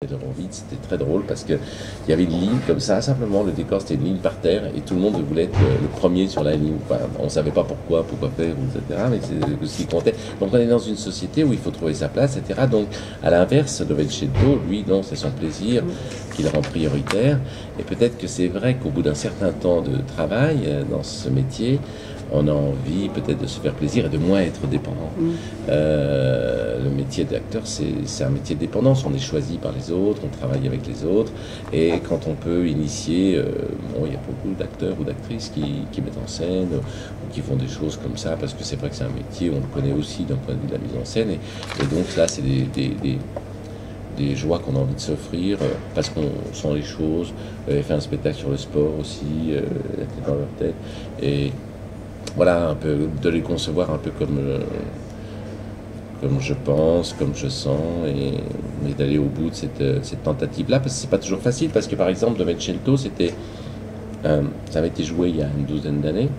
de Horowitz, c'était très drôle parce qu'il y avait une ligne comme ça, simplement le décor c'était une ligne par terre et tout le monde voulait être le premier sur la ligne. Enfin, on ne savait pas pourquoi faire, etc. Mais c'est ce qui comptait. Donc on est dans une société où il faut trouver sa place, etc. Donc à l'inverse, Novecento, lui, non, c'est son plaisir qu'il rend prioritaire. Et peut-être que c'est vrai qu'au bout d'un certain temps de travail dans ce métier, on a envie peut-être de se faire plaisir et de moins être dépendant. Le métier d'acteur, c'est un métier de dépendance. On est choisi par les autres, on travaille avec les autres. Et quand on peut initier, bon, il y a beaucoup d'acteurs ou d'actrices qui mettent en scène ou qui font des choses comme ça, parce que c'est vrai que c'est un métier, on le connaît aussi d'un point de vue de la mise en scène. Et donc là, c'est des joies qu'on a envie de s'offrir parce qu'on sent les choses. J'avais fait un spectacle sur le sport aussi, dans leur tête. Et voilà, un peu de les concevoir un peu comme je pense, comme je sens, mais d'aller au bout de cette tentative-là, parce que c'est pas toujours facile, parce que par exemple, Novecento, ça avait été joué il y a une douzaine d'années,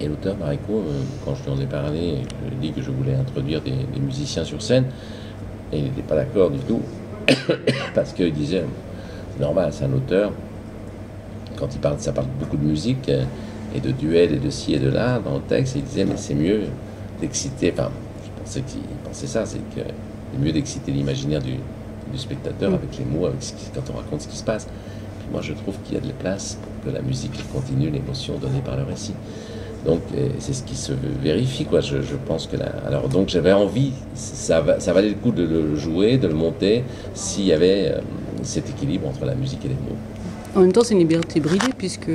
et l'auteur Marico, quand je lui en ai parlé, je lui ai dit que je voulais introduire des musiciens sur scène, et il n'était pas d'accord du tout, parce qu'il disait, c'est normal, c'est un auteur, quand il parle, ça parle beaucoup de musique, et de duel et de ci et de là dans le texte, et il disait mais c'est mieux d'exciter, enfin je pensais qu'il pensait ça, c'est que c'est mieux d'exciter l'imaginaire du spectateur avec les mots, quand on raconte ce qui se passe. Puis moi je trouve qu'il y a de la place pour que la musique continue l'émotion donnée par le récit. Donc c'est ce qui se vérifie, quoi. Je pense que là, alors donc j'avais envie, ça valait le coup de le jouer, de le monter, s'il y avait cet équilibre entre la musique et les mots. En même temps, c'est une liberté bridée puisque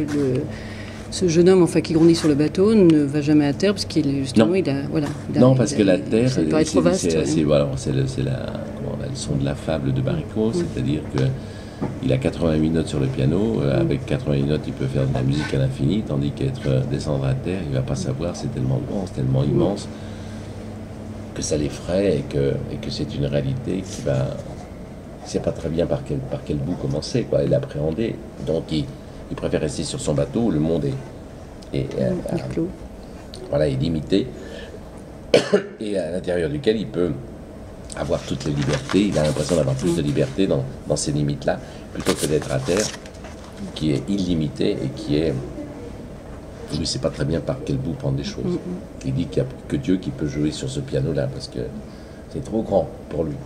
ce jeune homme, enfin, qui grandit sur le bateau, ne va jamais à terre parce qu'il justement, non, parce que la terre, ça paraît trop vaste. C'est la leçon de la fable de Baricot, c'est-à-dire que il a 88 notes sur le piano, avec 88 notes, il peut faire de la musique à l'infini, tandis qu'être descendre à terre, il va pas savoir, c'est tellement grand, c'est tellement immense que ça l'effraie et que c'est une réalité qui va, il sait pas très bien par quel bout commencer, quoi, et l'appréhender. Donc il préfère rester sur son bateau où le monde est limité et à l'intérieur duquel il peut avoir toutes les libertés. Il a l'impression d'avoir plus de liberté dans ces limites-là, plutôt que d'être à terre, qui est illimité et il ne sait pas très bien par quel bout prendre des choses. Il dit qu'il n'y a que Dieu qui peut jouer sur ce piano-là, parce que c'est trop grand pour lui.